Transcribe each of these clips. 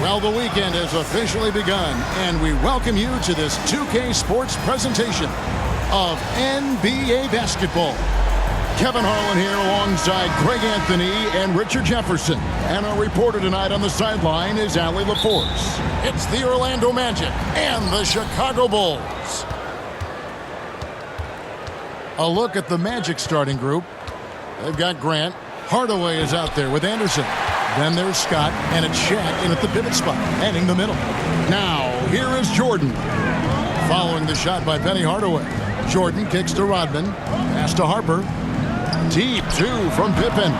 Well, the weekend has officially begun, and we welcome you to this 2K Sports presentation of NBA basketball. Kevin Harlan here alongside Greg Anthony and Richard Jefferson. And our reporter tonight on the sideline is Allie LaForce. It's the Orlando Magic and the Chicago Bulls. A look at the Magic starting group. They've got Grant. Hardaway is out there with Anderson. Then there's Scott, and it's Shaq in at the pivot spot, heading the middle. Now, here is Jordan. Following the shot by Penny Hardaway. Jordan kicks to Rodman. Pass to Harper. Deep two from Pippen.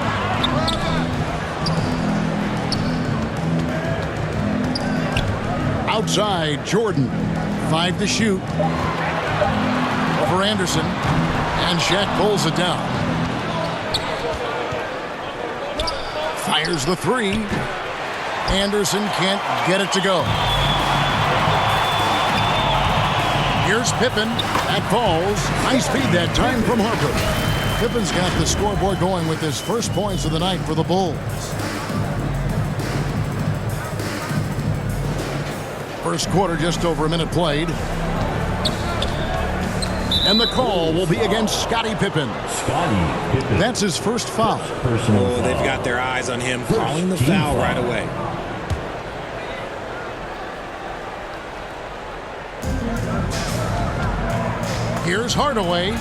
Outside, Jordan. 5 to shoot. Over Anderson. And Shaq pulls it down. Fires the three. Anderson can't get it to go. Here's Pippen. That falls. High speed that time from Harper. Pippen's got the scoreboard going with his first points of the night for the Bulls. First quarter, just over a minute played. And the call will be against Scottie Pippen. That's his first foul. Oh, they've got their eyes on him, calling the foul right away. Here's Hardaway.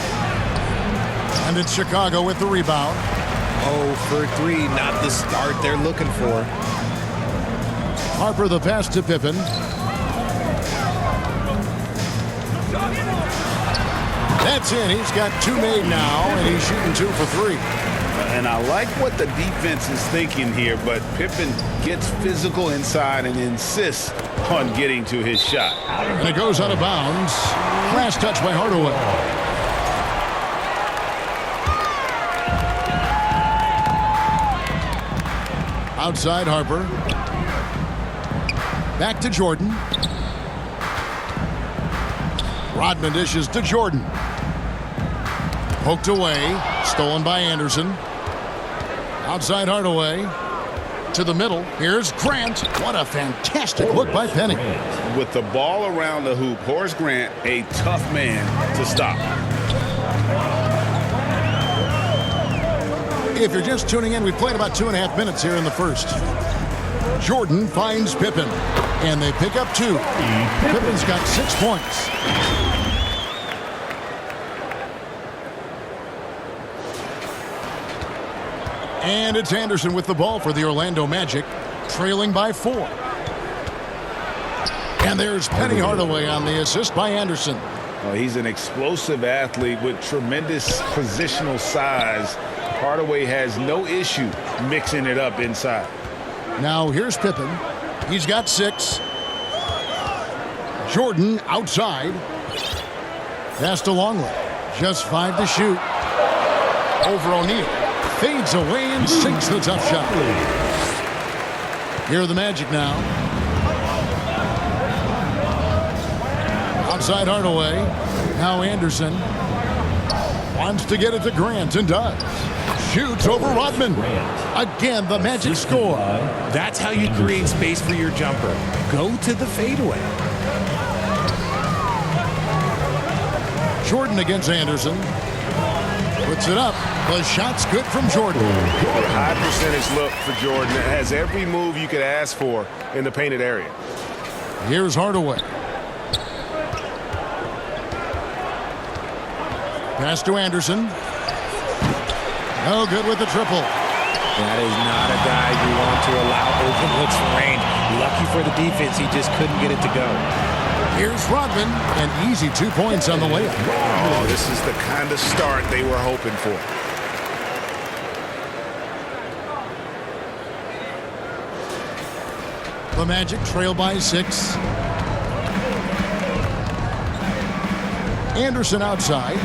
And it's Chicago with the rebound. Oh, for 3, not the start they're looking for. Harper the pass to Pippen. That's in. He's got 2 made now, and he's shooting 2 for 3. And I like what the defense is thinking here, but Pippen gets physical inside and insists on getting to his shot. And it goes out of bounds. Last touch by Hardaway. Outside Harper. Back to Jordan. Rodman dishes to Jordan. Poked away. Stolen by Anderson. Outside Hardaway. To the middle. Here's Grant. What a fantastic look by Penny. With the ball around the hoop, Horace Grant, a tough man to stop. If you're just tuning in, we played about 2.5 minutes here in the first. Jordan finds Pippen, and they pick up 2. Pippen's got 6 points. And it's Anderson with the ball for the Orlando Magic, trailing by 4. And there's Penny Hardaway on the assist by Anderson. Well, he's an explosive athlete with tremendous positional size. Hardaway has no issue mixing it up inside. Now here's Pippen. He's got 6. Jordan outside. Pass to Longley. Just 5 to shoot. Over O'Neal. Fades away and sinks the tough shot. Here are the Magic now. Outside Hardaway. Now Anderson. Wants to get it to Grant and does. Shoots over Rodman. Again, the Magic score. That's how you create space for your jumper. Go to the fadeaway. Jordan against Anderson. Puts it up. The shot's good from Jordan. High percentage look for Jordan. It has every move you could ask for in the painted area. Here's Hardaway. Pass to Anderson. No good with the triple. That is not a guy you want to allow open looks from range. Lucky for the defense, he just couldn't get it to go. Here's Rodman, an easy 2 points on the layup. Oh, this is the kind of start they were hoping for. The Magic trail by 6. Anderson outside.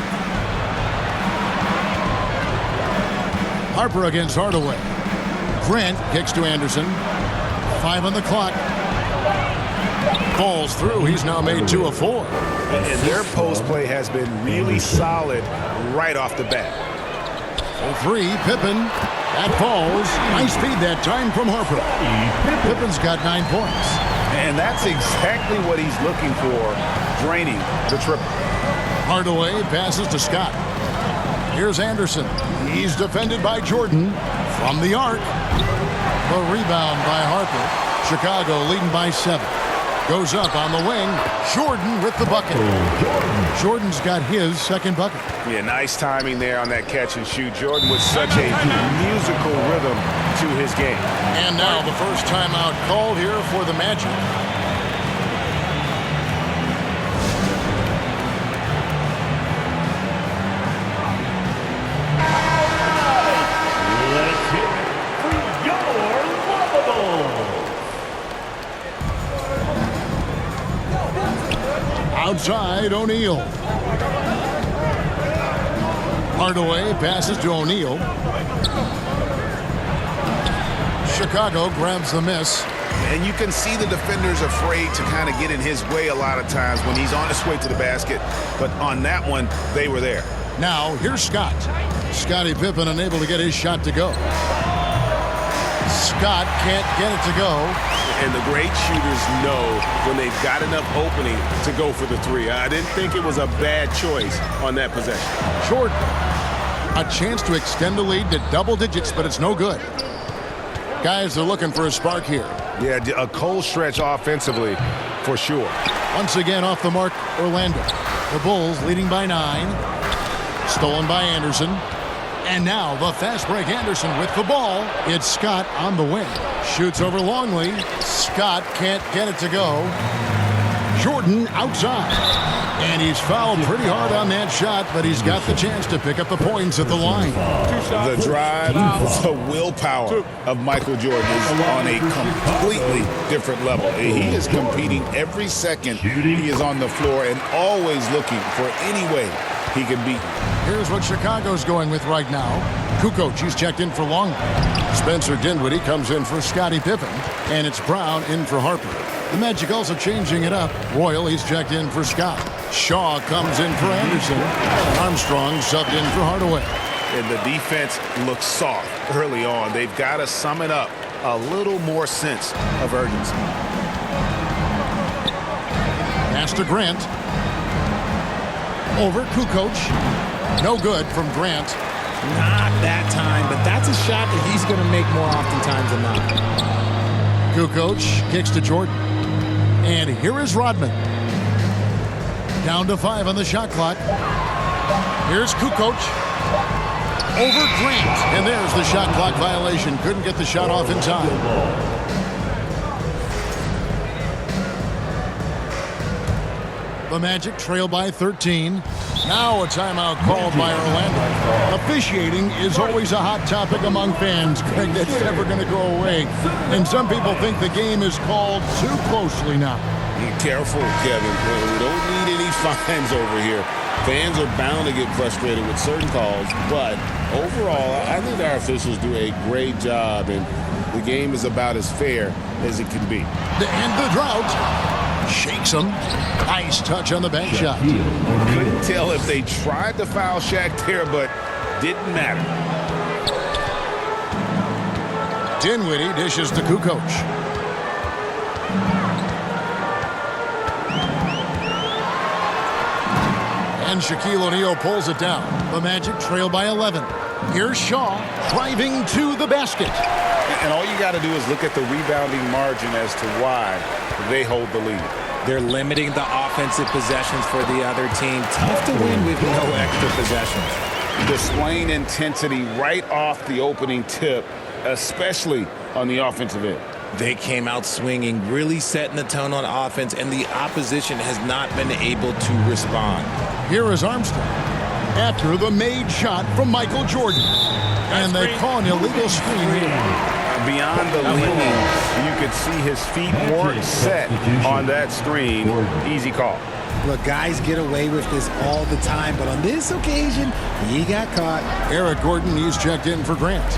Harper against Hardaway. Grant kicks to Anderson. 5 on the clock. Falls through. He's now made 2 of 4. And their post play has been really solid right off the bat. The three, Pippen. That falls. Nice feed that time from Harper. Pippen's got 9 points. And that's exactly what he's looking for, draining the triple. Hardaway passes to Scott. Here's Anderson. He's defended by Jordan from the arc. The rebound by Harper. Chicago leading by 7. Goes up on the wing. Jordan with the bucket. Jordan's got his second bucket. Yeah, nice timing there on that catch and shoot. Jordan with such a musical rhythm to his game. And now the first timeout called here for the Magic. Let's hear it for your lovable. Outside, O'Neal. Hardaway passes to O'Neal. Chicago grabs the miss. And you can see the defenders afraid to kind of get in his way a lot of times when he's on his way to the basket. But on that one, they were there. Now, here's Scott. Scottie Pippen unable to get his shot to go. Scott can't get it to go. And the great shooters know when they've got enough opening to go for the three. I didn't think it was a bad choice on that possession. Jordan, a chance to extend the lead to double digits, but it's no good. Guys are looking for a spark here. Yeah, a cold stretch offensively for sure. Once again off the mark, Orlando. The Bulls leading by 9. Stolen by Anderson. And now the fast break Anderson with the ball. It's Scott on the wing. Shoots over Longley. Scott can't get it to go. Jordan outside. And he's fouled pretty hard on that shot, but he's got the chance to pick up the points at the line. The drive, the willpower of Michael Jordan is on a completely different level. He is competing every second he is on the floor and always looking for any way he can beat. Here's what Chicago's going with right now. Kukoc, he's checked in for Longley. Spencer Dinwiddie comes in for Scottie Pippen. And it's Brown in for Harper. The Magic also changing it up. Royal, he's checked in for Scott. Shaw comes in for Anderson. Armstrong subbed in for Hardaway. And the defense looks soft early on. They've got to sum it up. A little more sense of urgency. Pass to Grant. Over Kukoc. No good from Grant. Not that time, but that's a shot that he's going to make more oftentimes than not. Kukoc kicks to Jordan. And here is Rodman. Down to 5 on the shot clock. Here's Kukoc. Over Grant. And there's the shot clock violation. Couldn't get the shot off in time. The Magic trail by 13. Now a timeout called by Orlando. Officiating is always a hot topic among fans. Greg, that's never going to go away. And some people think the game is called too closely now. Be careful, Kevin. We don't need any fines over here. Fans are bound to get frustrated with certain calls, but overall, I think our officials do a great job, and the game is about as fair as it can be. To end the drought. Shakes him. Nice touch on the bank shot. Couldn't tell if they tried to foul Shaq there, but didn't matter. Dinwiddie dishes to Kukoc. And Shaquille O'Neal pulls it down. The Magic trail by 11. Here's Shaw driving to the basket. And all you got to do is look at the rebounding margin as to why they hold the lead. They're limiting the offensive possessions for the other team. Tough to win with no extra possessions. Displaying intensity right off the opening tip, especially on the offensive end. They came out swinging, really setting the tone on offense, and the opposition has not been able to respond. Here is Armstrong after the made shot from Michael Jordan. And they call an illegal screen here. Beyond the leaning, you could see his feet weren't set on that screen. Easy call. Look, guys get away with this all the time, but on this occasion, he got caught. Eric Gordon, he's checked in for Grant.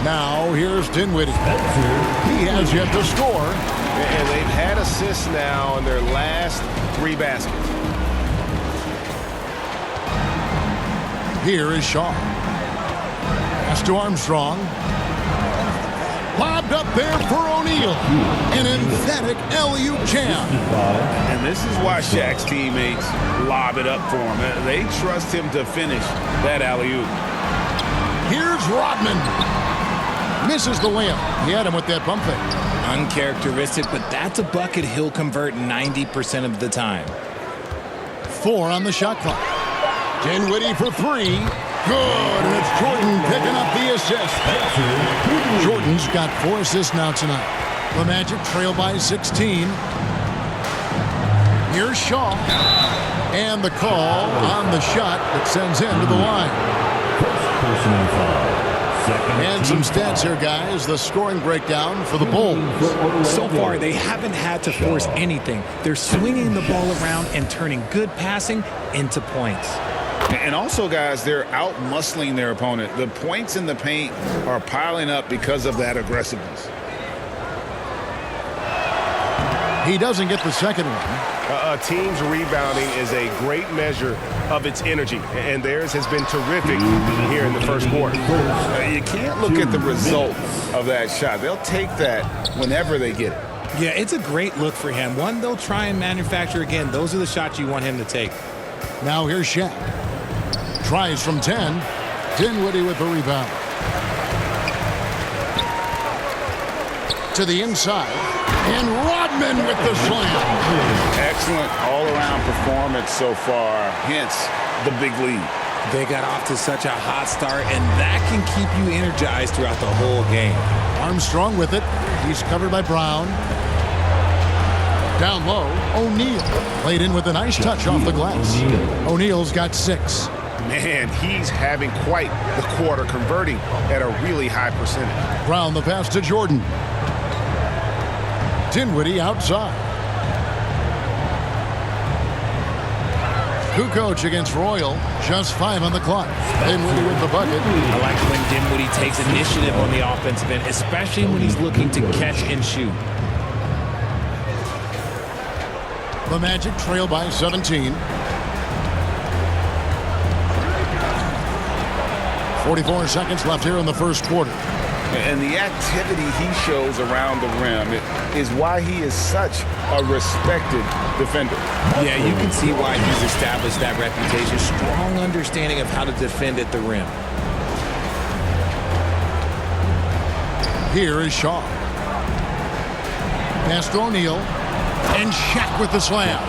Now, here's Dinwiddie. He has yet to score. And they've had assists now in their last 3 baskets. Here is Shaw. Pass to Armstrong. Lobbed up there for O'Neal. An emphatic alley-oop jam. And this is why Shaq's teammates lob it up for him. They trust him to finish that alley-oop. Here's Rodman. Misses the layup. He had him with that bump fake. Uncharacteristic, but that's a bucket he'll convert 90% of the time. 4 on the shot clock. Dinwiddie for 3. Good, and it's Jordan picking up the assist. Jordan's got 4 assists now tonight. The Magic trail by 16. Here's Shaw. And the call on the shot that sends him to the line. And some stats here, guys. The scoring breakdown for the Bulls. So far, they haven't had to force anything. They're swinging the ball around and turning good passing into points. And also, guys, they're out-muscling their opponent. The points in the paint are piling up because of that aggressiveness. He doesn't get the second one. A team's rebounding is a great measure of its energy, and theirs has been terrific here in the first quarter. You can't look at the result of that shot. They'll take that whenever they get it. Yeah, it's a great look for him. One they'll try and manufacture again. Those are the shots you want him to take. Now here's Shaq. Tries from 10. Dinwiddie with the rebound. To the inside. And Rodman with the slam. Excellent all-around performance so far, hence the big lead. They got off to such a hot start, and that can keep you energized throughout the whole game. Armstrong with it. He's covered by Brown. Down low, O'Neal. Played in with a nice touch off the glass. O'Neal's got 6. Man, he's having quite the quarter, converting at a really high percentage. Brown the pass to Jordan. Dinwiddie outside. Kukoc against Royal. Just 5 on the clock. Dinwiddie with the bucket. I like when Dinwiddie takes initiative on the offensive end, especially when he's looking to catch and shoot. The Magic trail by 17. 44 seconds left here in the first quarter. And the activity he shows around the rim is why he is such a respected defender. Yeah, you can see why he's established that reputation. Strong understanding of how to defend at the rim. Here is Shaw. Pass to O'Neal. And Shaq with the slam.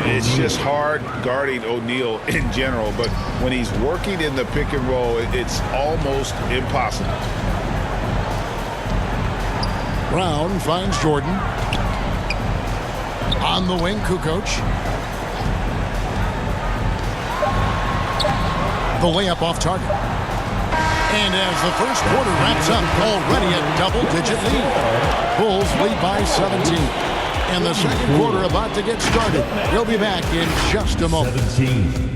It's just hard guarding O'Neal in general, but when he's working in the pick and roll, it's almost impossible. Brown finds Jordan. On the wing, Kukoc. The layup off target. And as the first quarter wraps up, already a double-digit lead. Bulls lead by 17. And the second quarter about to get started. We'll be back in just a moment. 17.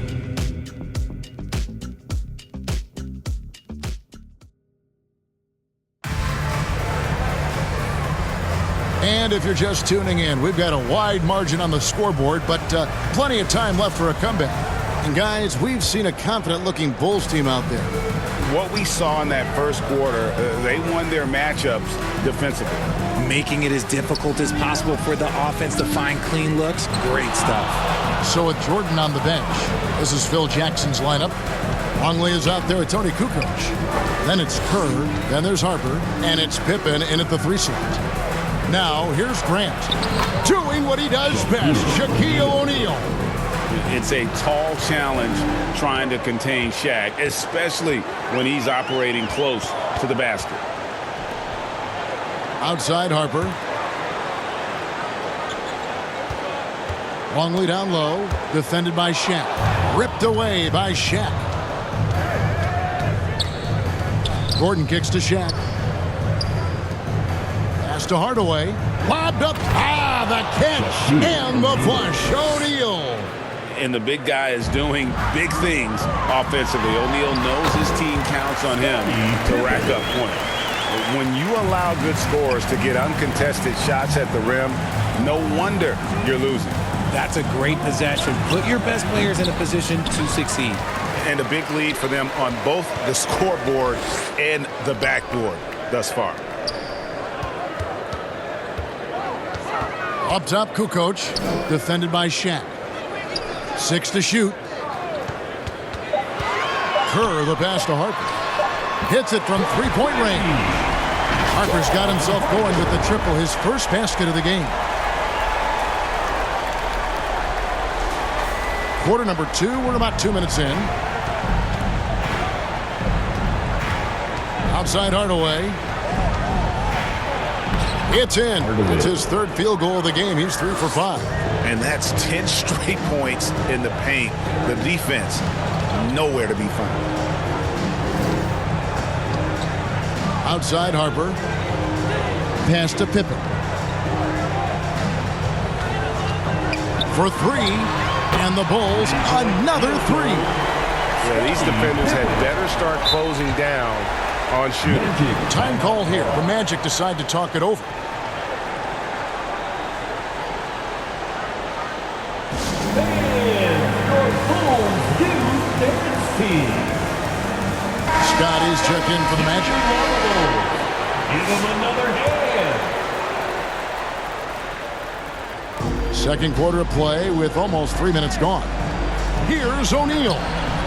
And if you're just tuning in, we've got a wide margin on the scoreboard, but plenty of time left for a comeback. And guys, we've seen a confident-looking Bulls team out there. What we saw in that first quarter, they won their matchups defensively. Making it as difficult as possible for the offense to find clean looks. Great stuff. So with Jordan on the bench, this is Phil Jackson's lineup. Longley is out there with Tony Kukoc. Then it's Kerr, then there's Harper, and it's Pippen in at the 3 slot. Now, here's Grant, doing what he does best, Shaquille O'Neal. It's a tall challenge trying to contain Shaq, especially when he's operating close to the basket. Outside Harper. Longley down low, defended by Shaq. Ripped away by Shaq. Gordon kicks to Shaq. Pass to Hardaway. Lobbed up. The catch and the flush. O'Neal. And the big guy is doing big things offensively. O'Neal knows his team counts on him to rack up points. When you allow good scorers to get uncontested shots at the rim, no wonder you're losing. That's a great possession. Put your best players in a position to succeed. and a big lead for them on both the scoreboard and the backboard thus far. Up top, Kukoc, defended by Shaq. 6 to shoot. Kerr, the pass to Harper. Hits it from three-point range. Harper's got himself going with the triple, his first basket of the game. Quarter number 2, we're about 2 minutes in. Outside Hardaway. It's in. It's his third field goal of the game. He's 3 for 5. And that's 10 straight points in the paint. The defense, nowhere to be found. Outside Harper. Pass to Pippen. For 3. And the Bulls, another 3. Yeah, these defenders had better start closing down on shooting. Time call here. The Magic decide to talk it over. Scott is checked in for the Magic. Give him another hand. Second quarter of play with almost 3 minutes gone. Here's O'Neal.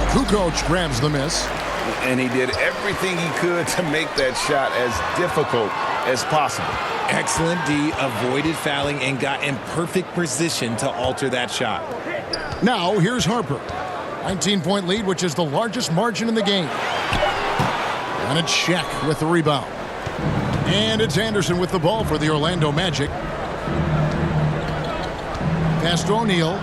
Kukoc grabs the miss. And he did everything he could to make that shot as difficult as possible. Excellent D, avoided fouling and got in perfect position to alter that shot. Now here's Harper. 19-point lead, which is the largest margin in the game. And it's Shaq with the rebound. And it's Anderson with the ball for the Orlando Magic. Pass to O'Neal.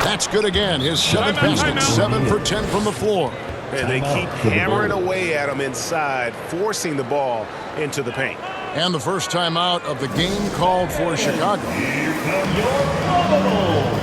That's good again. His 7th basket, 7 for 10 from the floor. And they keep hammering away at him inside, forcing the ball into the paint. And the first timeout of the game called for Chicago. Here come your Bubbles.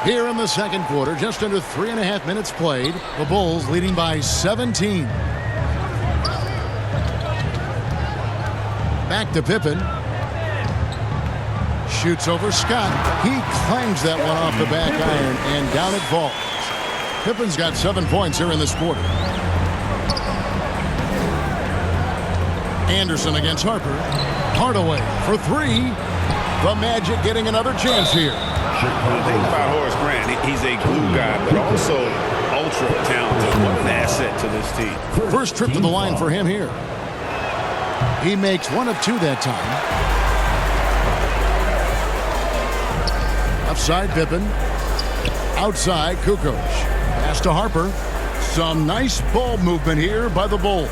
Here in the second quarter, just under 3.5 minutes played, the Bulls leading by 17. Back to Pippen. Shoots over Scott. He clangs that one off the back iron, and down it falls. Pippen's got 7 points here in this quarter. Anderson against Harper. Hardaway for 3. The Magic getting another chance here. The thing about Horace Grant, he's a glue guy, but also ultra talented. What an asset to this team. First trip to the line for him here. He makes 1 of 2 that time. Upside Pippen. Outside Kukoc. Pass to Harper. Some nice ball movement here by the Bulls.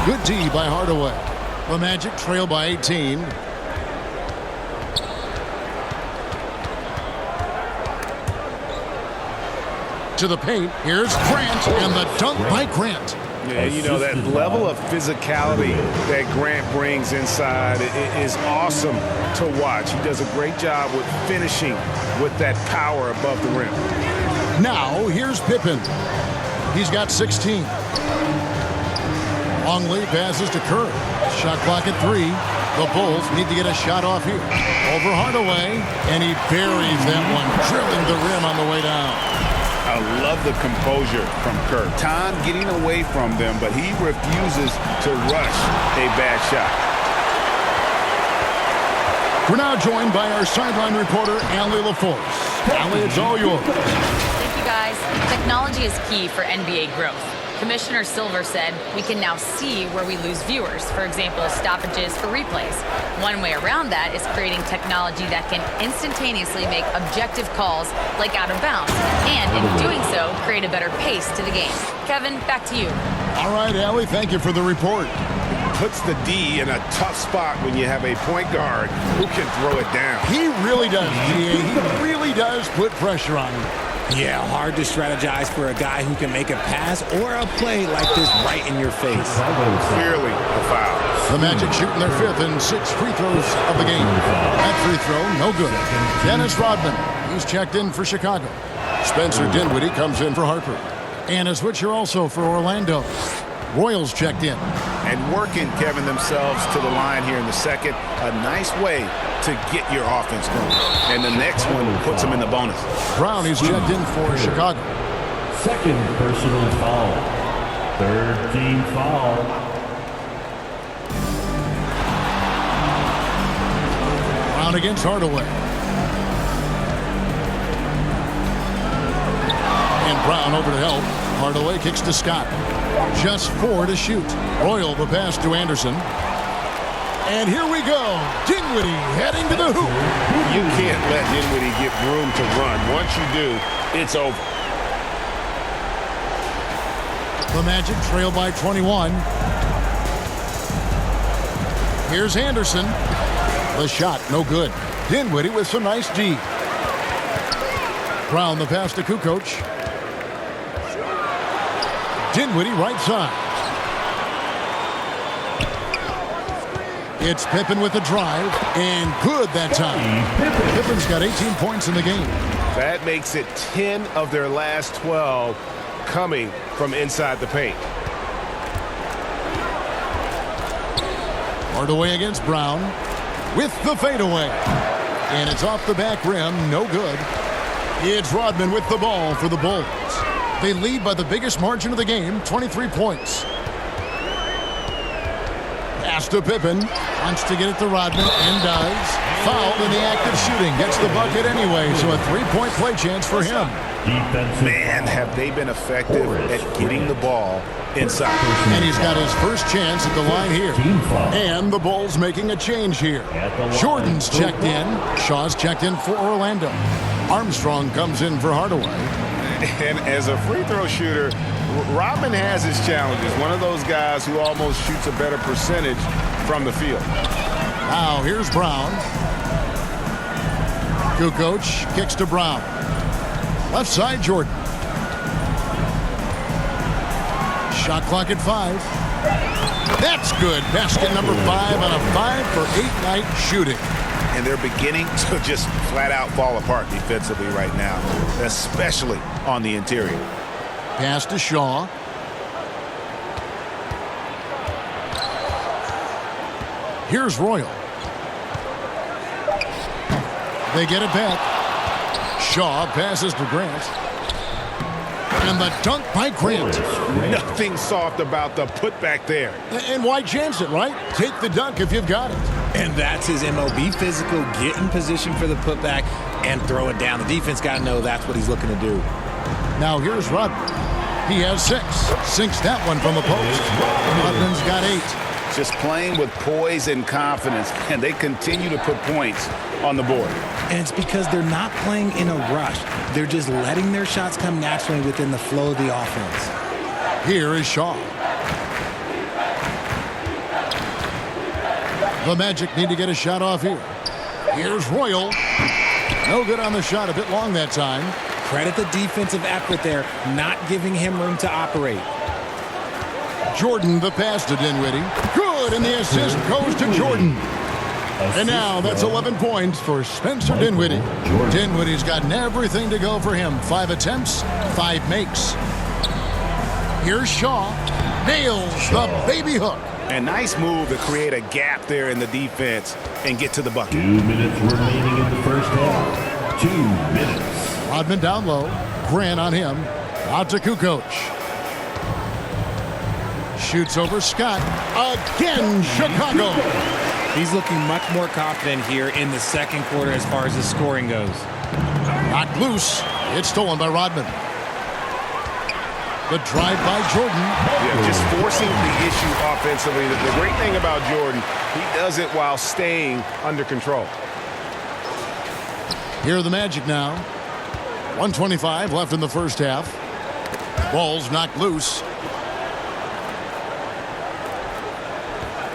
Good D by Hardaway. The Magic trail by 18. To the paint. Here's Grant, and the dunk by Grant. Yeah, you know, that level of physicality that Grant brings inside is awesome to watch. He does a great job with finishing with that power above the rim. Now, here's Pippen. He's got 16. Longley passes to Kerr. Shot clock at 3. The Bulls need to get a shot off here. Over Hardaway, and he buries that one, drilling the rim on the way down. I love the composure from Kerr. Time getting away from them, but he refuses to rush a bad shot. We're now joined by our sideline reporter, Allie LaForce. Allie, it's all yours. Thank you, guys. Technology is key for NBA growth. Commissioner Silver said we can now see where we lose viewers, for example, stoppages for replays. One way around that is creating technology that can instantaneously make objective calls like out of bounds, and in doing so, create a better pace to the game. Kevin, back to you. All right, Allie, thank you for the report. Puts the D in a tough spot when you have a point guard who can throw it down. He really does, GA. He really does put pressure on him. Yeah, hard to strategize for a guy who can make a pass or a play like this right in your face. Clearly a foul. The Magic shooting their 5th and 6th free throws of the game. That free throw, no good. Dennis Rodman, he's checked in for Chicago. Spencer Dinwiddie comes in for Harper. And a switcher also for Orlando. Royals checked in. And working, Kevin, themselves to the line here in the second. A nice way to get your offense going. And the next one puts them in the bonus. Brown, he's checked in for Chicago. Second personal foul. Third team foul. Brown against Hardaway. And Brown over to help. Hardaway kicks to Scott. Just 4 to shoot. Royal the pass to Anderson. And here we go. Dinwiddie heading to the hoop. You can't let Dinwiddie get room to run. Once you do, it's over. The Magic trail by 21. Here's Anderson. The shot, no good. Dinwiddie with some nice D. Brown the pass to Kukoc. Dinwiddie right side. It's Pippen with the drive, and good that time. Pippen's got 18 points in the game. That makes it 10 of their last 12 coming from inside the paint. Hardaway against Brown with the fadeaway. And it's off the back rim, no good. It's Rodman with the ball for the Bulls. They lead by the biggest margin of the game, 23 points. Pass to Pippen. Wants to get it to Rodman and does. Fouled in the act of shooting. Gets the bucket anyway, so a 3-point play chance for him. Man, have they been effective at getting the ball inside. And he's got his first chance at the line here. And the Bulls making a change here. Jordan's checked in. Shaw's checked in for Orlando. Armstrong comes in for Hardaway. And as a free throw shooter, Rodman has his challenges. One of those guys who almost shoots a better percentage from the field. Now here's Brown. Kukoc kicks to Brown. Left side, Jordan. Shot clock at 5. That's good. Basket number 5 on a 5-for-8 night shooting. And they're beginning to just flat out fall apart defensively right now, especially on the interior. Pass to Shaw. Here's Royal. They get it back. Shaw passes to Grant. And the dunk by Grant. Nothing soft about the putback there. And why chance it, right? Take the dunk if you've got it. And that's his MO. Be physical, get in position for the putback, and throw it down. The defense got to know that's what he's looking to do. Now here's Rodman. He has 6. Sinks that one from the post. Rodman's got 8. Just playing with poise and confidence, and they continue to put points on the board. And it's because they're not playing in a rush. They're just letting their shots come naturally within the flow of the offense. Here is Shaw. The Magic need to get a shot off here. Here's Royal. No good on the shot, a bit long that time. Credit the defensive effort there, not giving him room to operate. Jordan, the pass to Dinwiddie. Good, and the assist goes to Jordan. And now that's 11 points for Spencer Dinwiddie. Dinwiddie's gotten everything to go for him. 5 attempts, 5 makes. Here's Shaw. Nails the baby hook. A nice move to create a gap there in the defense and get to the bucket. 2 minutes remaining in the first half. 2 minutes. Rodman down low. Grant on him. Out to Kukoc. Shoots over Scott. Again, Chicago. He's looking much more confident here in the second quarter as far as his scoring goes. Knocked loose. It's stolen by Rodman. The drive by Jordan. Yeah, just forcing the issue offensively. The great thing about Jordan, he does it while staying under control. Here are the Magic now. 1:25 left in the first half. Ball's knocked loose.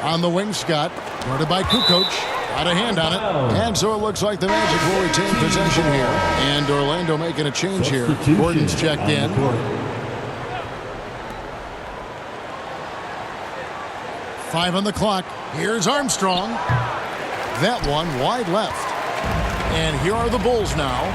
On the wing, Scott. Guarded by Kukoc. Got a hand on it. And so it looks like the Magic will retain possession here. And Orlando making a change here. Gordon's checked in. Five on the clock. Here's Armstrong. That one wide left. And here are the Bulls now.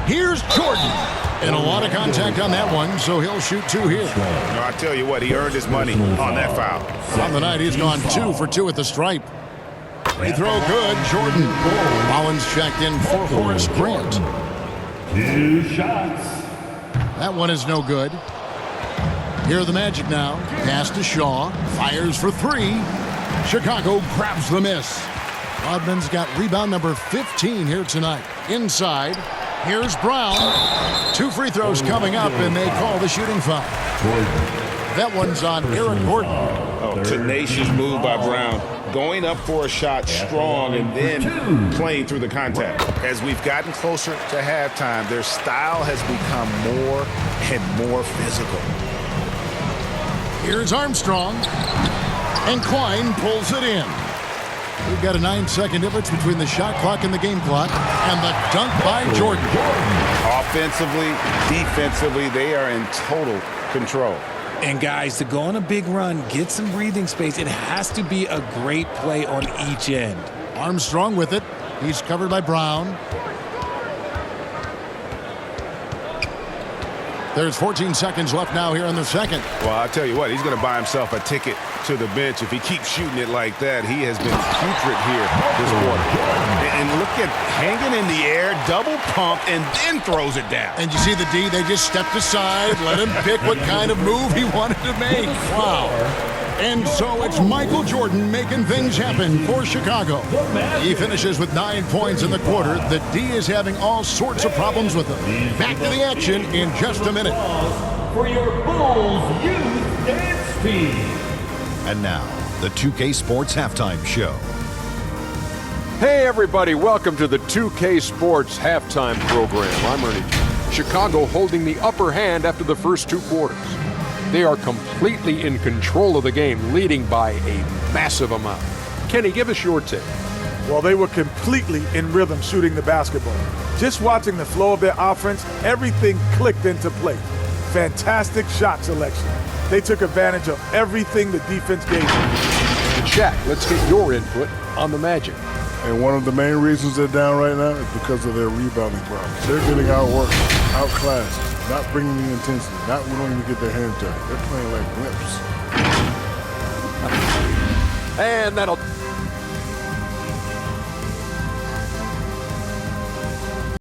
Here's Jordan. And a lot of contact on that one, so he'll shoot two here. No, I tell you what, he earned his money on that foul. On the night, he's gone 2 for 2 at the stripe. Free throw good, Jordan. Collins checked in for Horace Grant. 2 shots. That one is no good. Here are the Magic now. Pass to Shaw. Fires for 3. Chicago grabs the miss. Rodman's got rebound number 15 here tonight. Inside. Here's Brown. 2 free throws coming up, and they call the shooting foul. That one's on Eric Gordon. Oh, tenacious move by Brown. Going up for a shot strong and then playing through the contact. As we've gotten closer to halftime, their style has become more and more physical. Here's Armstrong. And Klein pulls it in. We've got a 9-second difference between the shot clock and the game clock. And the dunk by Jordan. Offensively, defensively, they are in total control. And guys, to go on a big run, get some breathing space, it has to be a great play on each end. Armstrong with it. He's covered by Brown. There's 14 seconds left now here in the second. Well, I'll tell you what, he's going to buy himself a ticket to the bench. If he keeps shooting it like that, he has been putrid here this quarter. And look at hanging in the air, double pump, and then throws it down. And you see the D, they just stepped aside, let him pick what kind of move he wanted to make. Wow. And so it's Michael Jordan making things happen for Chicago. He finishes with 9 points in the quarter. The D is having all sorts of problems with him. Back to the action in just a minute. For your Bulls Youth Dance Team. And now, the 2K Sports Halftime Show. Hey everybody, welcome to the 2K Sports Halftime Program. I'm Ernie. Chicago holding the upper hand after the first 2 quarters. They are completely in control of the game, leading by a massive amount. Kenny, give us your take. Well, they were completely in rhythm shooting the basketball. Just watching the flow of their offense, everything clicked into place. Fantastic shot selection. They took advantage of everything the defense gave them. And Shaq, let's get your input on the Magic. And one of the main reasons they're down right now is because of their rebounding problems. They're getting outworked, outclassed, not bringing the intensity, not willing to get their hands dirty. They're playing like wimps. And that'll